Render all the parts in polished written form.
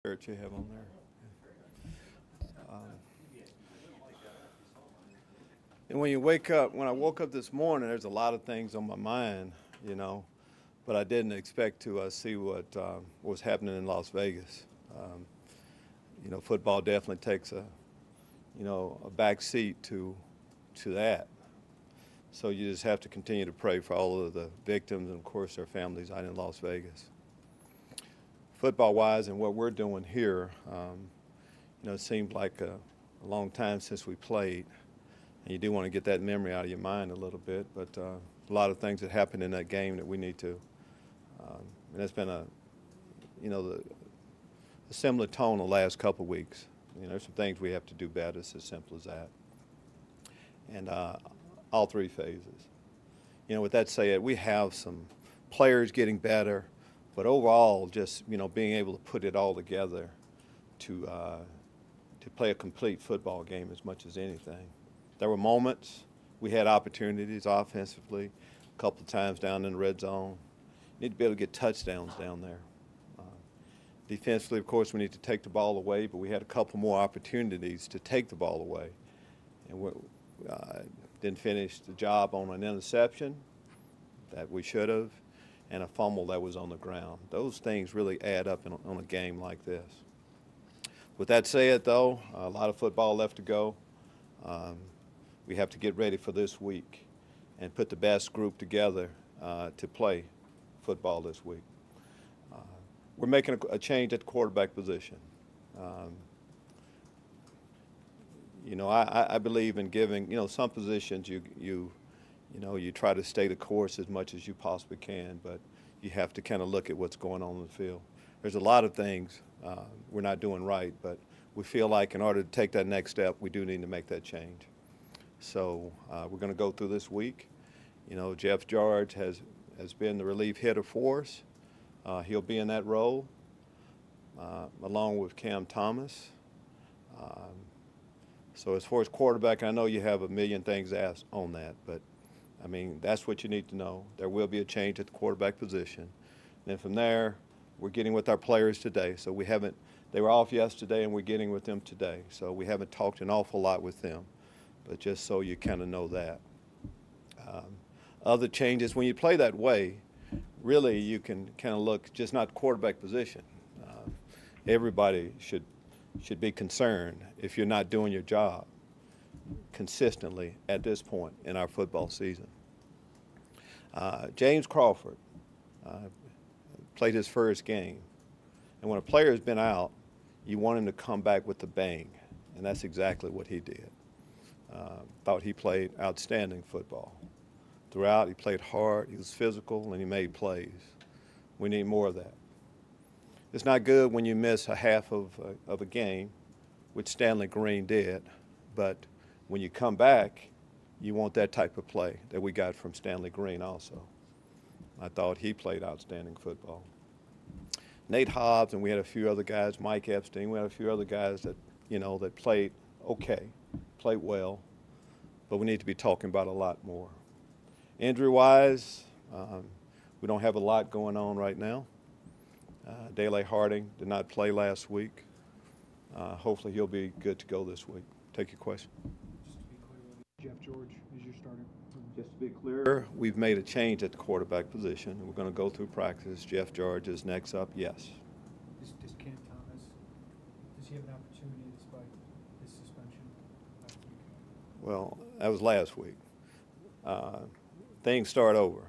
Shirt you have on there. And when you wake up, when I woke up this morning, there's a lot of things on my mind, you know, but I didn't expect to see what was happening in Las Vegas. Um, Football definitely takes a back seat to that. So you just have to continue to pray for all of the victims and, of course, their families out in Las Vegas. Football-wise and what we're doing here, it seems like a long time since we played. And you do want to get that memory out of your mind a little bit, but a lot of things that happened in that game that we need to. And it's been a similar tone the last couple of weeks. There's some things we have to do better. It's as simple as that. And all three phases. With that said, we have some players getting better, but overall, just being able to put it all together to play a complete football game as much as anything. There were moments we had opportunities offensively, a couple of times down in the red zone. Need to be able to get touchdowns down there. Defensively, of course, we need to take the ball away, but we had a couple more opportunities to take the ball away, and we didn't finish the job on an interception that we should have, and a fumble that was on the ground. Those things really add up on a game like this. With that said, though, a lot of football left to go. We have to get ready for this week and put the best group together to play football this week. We're making a change at the quarterback position. I believe in giving, some positions you try to stay the course as much as you possibly can, but you have to kind of look at what's going on in the field. There's a lot of things we're not doing right, but we feel like in order to take that next step, we do need to make that change. So we're going to go through this week. Jeff George has been the relief hitter for us. He'll be in that role along with Cam Thomas. So as far as quarterback, I know you have a million things asked on that, but I mean, that's what you need to know. There will be a change at the quarterback position. And then from there, we're getting with our players today. So they were off yesterday and we're getting with them today. So we haven't talked an awful lot with them, but just so you kind of know that. Other changes, when you play that way, really you can kind of look just not quarterback position. Everybody should be concerned if you're not doing your job consistently at this point in our football season. James Crawford played his first game. And when a player has been out, you want him to come back with a bang. And that's exactly what he did. Thought he played outstanding football. Throughout, he played hard, he was physical, and he made plays. We need more of that. It's not good when you miss a half of a game, which Stanley Green did, but when you come back, you want that type of play that we got from Stanley Green also. I thought he played outstanding football. Nate Hobbs, and we had a few other guys, Mike Epstein, we had a few other guys that, that played okay, played well, but we need to be talking about a lot more. Injury-wise, we don't have a lot going on right now. Dele Harding did not play last week. Hopefully he'll be good to go this week. Take your question. Jeff George is your starter. Just to be clear, we've made a change at the quarterback position. We're going to go through practice. Jeff George is next up, yes. Does Cam Thomas, does he have an opportunity despite his suspension last week? Well, that was last week. Things start over.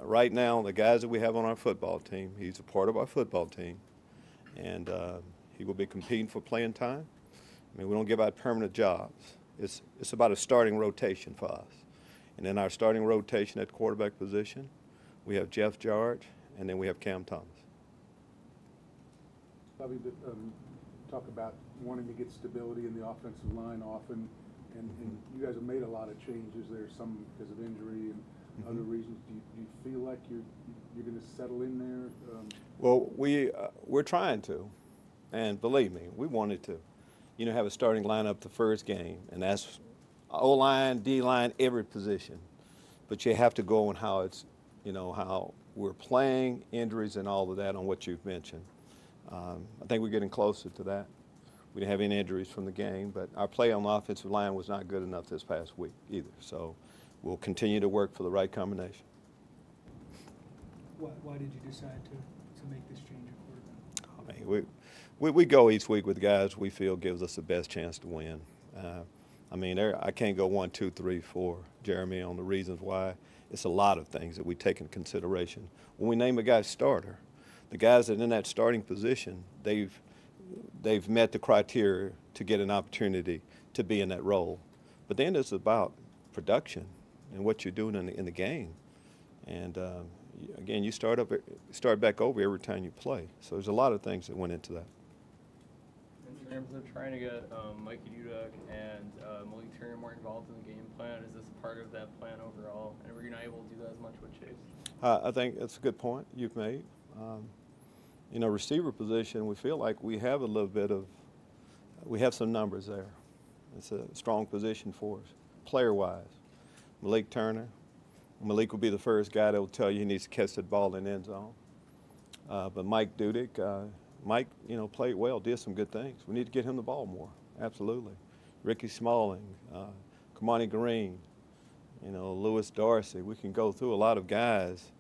Right now, the guys that we have on our football team, he's a part of our football team, and he will be competing for playing time. I mean, we don't give out permanent jobs. It's about a starting rotation for us. And in our starting rotation at quarterback position, we have Jeff George, and then we have Cam Thomas. Lovie, talk about wanting to get stability in the offensive line often, and you guys have made a lot of changes there, some because of injury and other reasons. Do you feel like you're going to settle in there? Well, we're trying to, and believe me, we wanted to. Have a starting lineup the first game, and that's O-line, D-line, every position. But you have to go on how it's, how we're playing, injuries and all of that on what you've mentioned. I think we're getting closer to that. We didn't have any injuries from the game, but our play on the offensive line was not good enough this past week either. So we'll continue to work for the right combination. Why did you decide to make this change at quarterback? I mean, we go each week with guys we feel gives us the best chance to win. I mean, I can't go 1, 2, 3, 4, Jeremy, on the reasons why. It's a lot of things that we take into consideration. When we name a guy starter, the guys that are in that starting position, they've met the criteria to get an opportunity to be in that role. But then it's about production and what you're doing in the game. And again, you start back over every time you play. So there's a lot of things that went into that. In terms of trying to get Mikey Dudek and Malik Turner more involved in the game plan, is this part of that plan overall? And were you not able to do that as much with Chase? I think that's a good point you've made. You know, receiver position, we feel like we have a little bit of, we have some numbers there. It's a strong position for us, player-wise. Malik Turner. Malik will be the first guy that will tell you he needs to catch that ball in the end zone. But Mike Dudek, Mike, you know, played well, did some good things. We need to get him the ball more, absolutely. Ricky Smalling, Kamani Green, you know, Lewis Darcy. We can go through a lot of guys,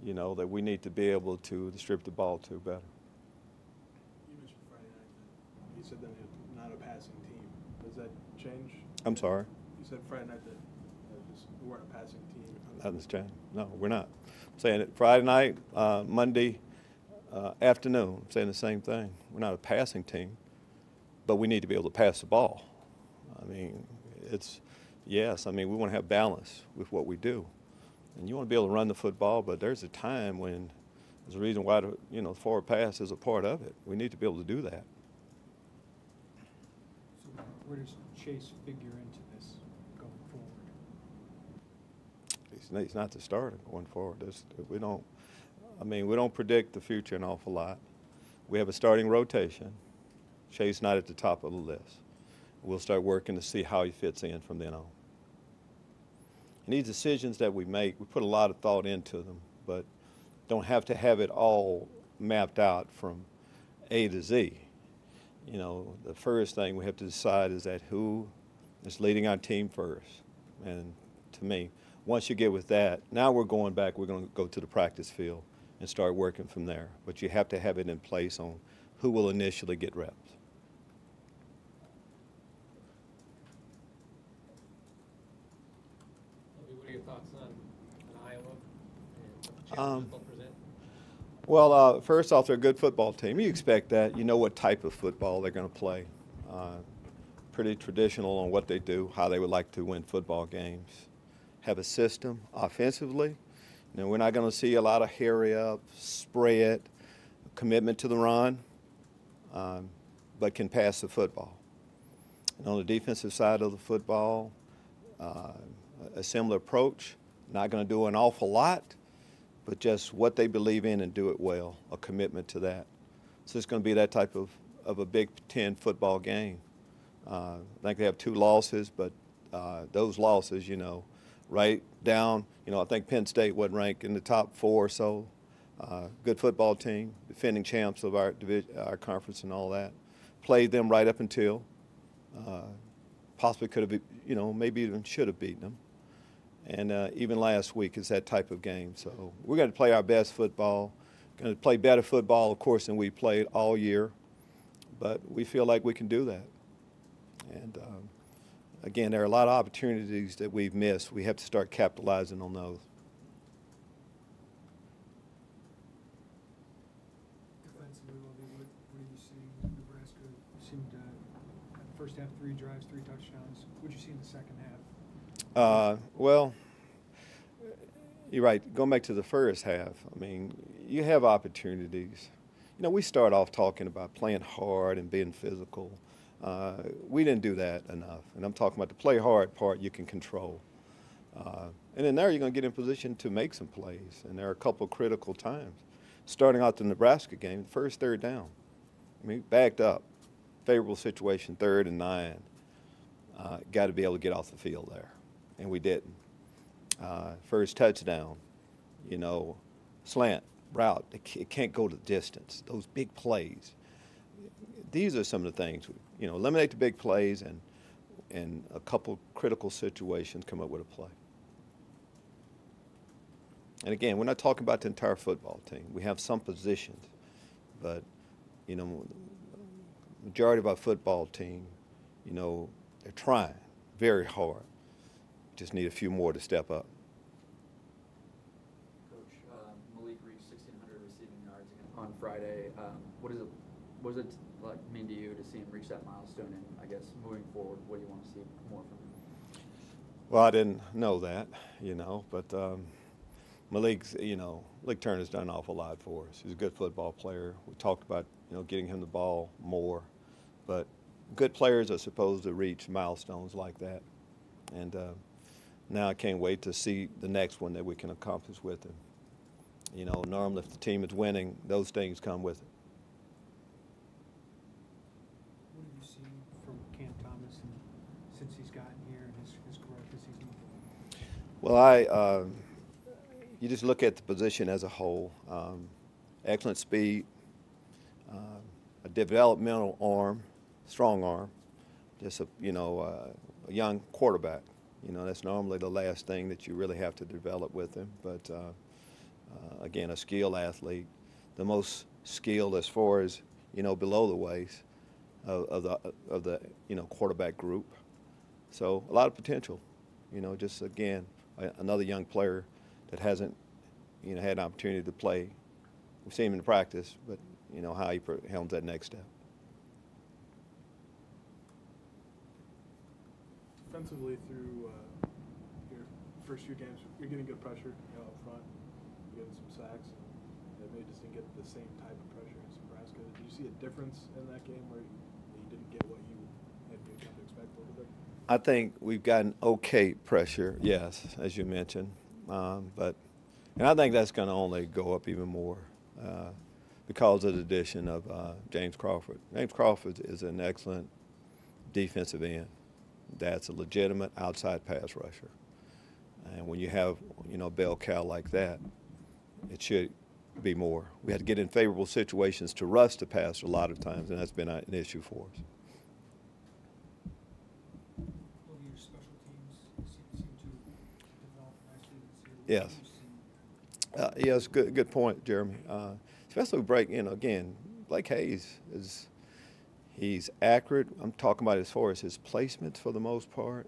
you know, that we need to be able to distribute the ball to better. You mentioned Friday night that you said that you're not a passing team. Does that change? I'm sorry? You said Friday night that we weren't a passing team. Nothing's changed. No, we're not. I'm saying it Friday night, Monday afternoon, I'm saying the same thing. We're not a passing team, but we need to be able to pass the ball. I mean, yes, I mean, we want to have balance with what we do. And you want to be able to run the football, but there's a time when there's a reason why the forward pass is a part of it. We need to be able to do that. So where does Chase figure into this going forward? He's not the starter going forward. We don't predict the future an awful lot. We have a starting rotation. Chase not at the top of the list. We'll start working to see how he fits in from then on. And these decisions that we make, we put a lot of thought into them, but don't have to have it all mapped out from A to Z. You know, the first thing we have to decide is that who is leading our team first. And to me, once you get with that, now we're going back, we're going to go to the practice field and start working from there. But you have to have it in place on who will initially get reps. What are your thoughts on Iowa and the challenges they'll present? Well, first off, they're a good football team. You expect that. You know what type of football they're going to play. Pretty traditional on what they do, how they would like to win football games. Have a system offensively. You know, we're not going to see a lot of hurry up, spread, commitment to the run, but can pass the football. And on the defensive side of the football, a similar approach. Not going to do an awful lot, but just what they believe in and do it well, a commitment to that. So it's going to be that type of a Big Ten football game. I think they have 2 losses, but those losses, you know, right down, you know, I think Penn State would rank in the top 4 or so. Good football team, defending champs of our conference and all that. Played them right up until possibly could have, you know, maybe even should have beaten them. And even last week is that type of game. So we're going to play our best football, going to play better football, of course, than we played all year. But we feel like we can do that. And, again, there are a lot of opportunities that we've missed. We have to start capitalizing on those. Defensively, what are you seeing in Nebraska? Seemed first half 3 drives, 3 touchdowns. What did you see in the second half? Well, you're right. Going back to the first half, I mean, you have opportunities. You know, we start off talking about playing hard and being physical. We didn't do that enough. And I'm talking about the play hard part you can control. And then there you're going to get in position to make some plays. And there are a couple critical times. Starting out the Nebraska game, first 3rd down. I mean, backed up. Favorable situation, 3rd and 9. Got to be able to get off the field there. And we didn't. First touchdown, you know, slant, route, it can't go the distance. Those big plays. These are some of the things, you know, eliminate the big plays and in a couple critical situations come up with a play. And again, we're not talking about the entire football team. We have some positions, but, you know, majority of our football team, you know, they're trying very hard. Just need a few more to step up. Coach, Malik reached 1,600 receiving yards on Friday. What does it like mean to you to see him reach that milestone? And I guess moving forward, what do you want to see more from him? Well, I didn't know that, you know, but Malik Turner's done an awful lot for us. He's a good football player. We talked about, you know, getting him the ball more, but good players are supposed to reach milestones like that. And now I can't wait to see the next one that we can accomplish with him. You know, normally if the team is winning, those things come with it. What have you seen from Cam Thomas since he's gotten here and his growth as he's moved? Well, you just look at the position as a whole. Excellent speed, a developmental arm, strong arm, just a young quarterback. You know, that's normally the last thing that you really have to develop with him. But again, a skilled athlete, the most skilled as far as, you know, below the waist of the quarterback group. So a lot of potential. You know, just again another young player that hasn't, you know, had an opportunity to play. We've seen him in practice, but you know how he helms that next step. Defensively, through your first few games, you're getting good pressure, you know, up front. You're getting some sacks, and maybe just didn't get the same type of pressure as Nebraska. Did you see a difference in that game where you didn't get what you had come to expect a little bit? I think we've gotten okay pressure, yes, as you mentioned, and I think that's going to only go up even more because of the addition of James Crawford. James Crawford is an excellent defensive end. That's a legitimate outside pass rusher. And when you have, you know, a bell cow like that, it should be more. We had to get in favorable situations to rush the passer a lot of times, and that's been an issue for us. Well, your special teams seem to develop nicely this year. Yes. Yes, good point, Jeremy. Especially break, you know, again, Blake Hayes he's accurate. I'm talking about as far as his placements for the most part.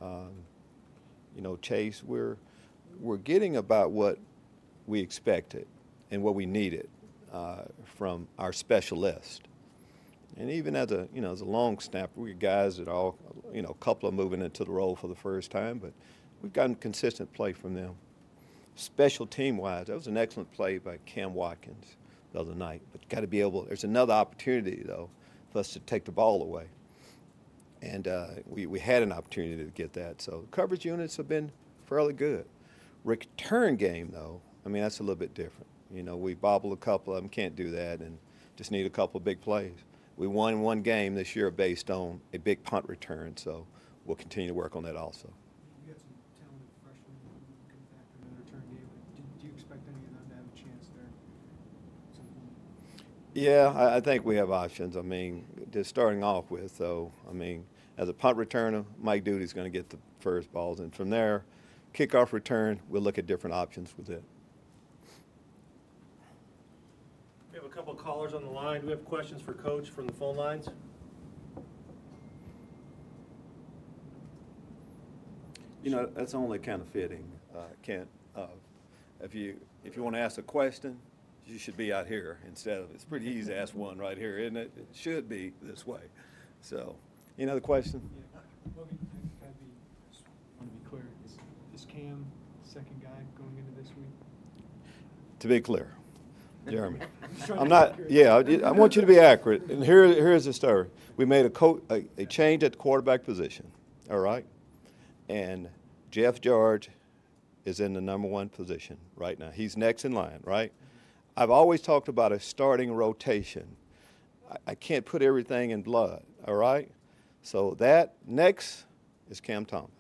You know, Chase, we're getting about what we expected and what we needed from our specialist. And even as a long snapper, we got guys that all, you know, a couple are moving into the role for the first time, but we've gotten consistent play from them. Special team-wise, that was an excellent play by Cam Watkins the other night. But got to be able. There's another opportunity though for us to take the ball away, and we had an opportunity to get that. So coverage units have been fairly good. Return game though, I mean that's a little bit different. You know, we bobbled a couple of them, can't do that, and just need a couple of big plays. We won one game this year based on a big punt return, so we'll continue to work on that also. You got some talented freshmen who come back from the return game. Do you expect any of them to have a chance there at some point? Yeah, I think we have options. I mean, just starting off with, though, I mean, as a punt returner, Mike Duty's going to get the first balls, and from there, kickoff return, we'll look at different options with it. We have a couple of callers on the line. Do we have questions for Coach from the phone lines? You know, that's only kind of fitting, Kent. If you want to ask a question, you should be out here instead of, it's pretty easy to ask one right here, isn't it? It should be this way. So, any other question? Yeah. Well, I just want to be clear. Is Cam the second guy going into this week? To be clear, Jeremy. I'm not, yeah, I want you to be accurate. And here's the story. We made a change at the quarterback position, all right? And Jeff George is in the #1 position right now. He's next in line, right? I've always talked about a starting rotation. I can't put everything in blood, all right? So that next is Cam Thomas.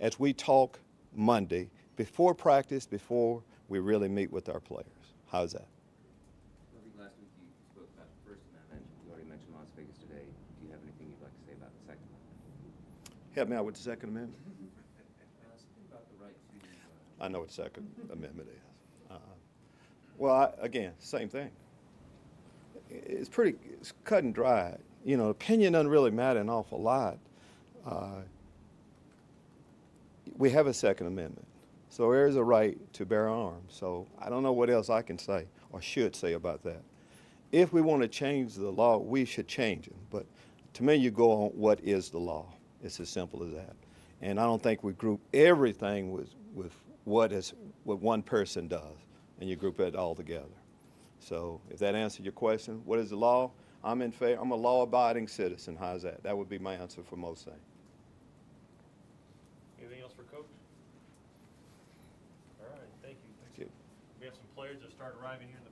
As we talk Monday, before practice, before we really meet with our players. How's that? Lovie, last week you spoke about the First Amendment. You already mentioned Las Vegas today. Do you have anything you'd like to say about the Second Amendment? Help me out with the Second Amendment. Something about the right to. I know what the Second Amendment is. Well, again, same thing. It's cut and dried. You know, opinion doesn't really matter an awful lot. We have a Second Amendment, so there is a right to bear arms. So I don't know what else I can say or should say about that. If we want to change the law, we should change it. But to me, you go on what is the law. It's as simple as that. And I don't think we group everything with what one person does, and you group it all together. So if that answered your question, what is the law? I'm in favor. I'm a law-abiding citizen. How's that? That would be my answer for most things. Anything else for Coach? All right, thank you. Thank you. We have some players that start arriving here in the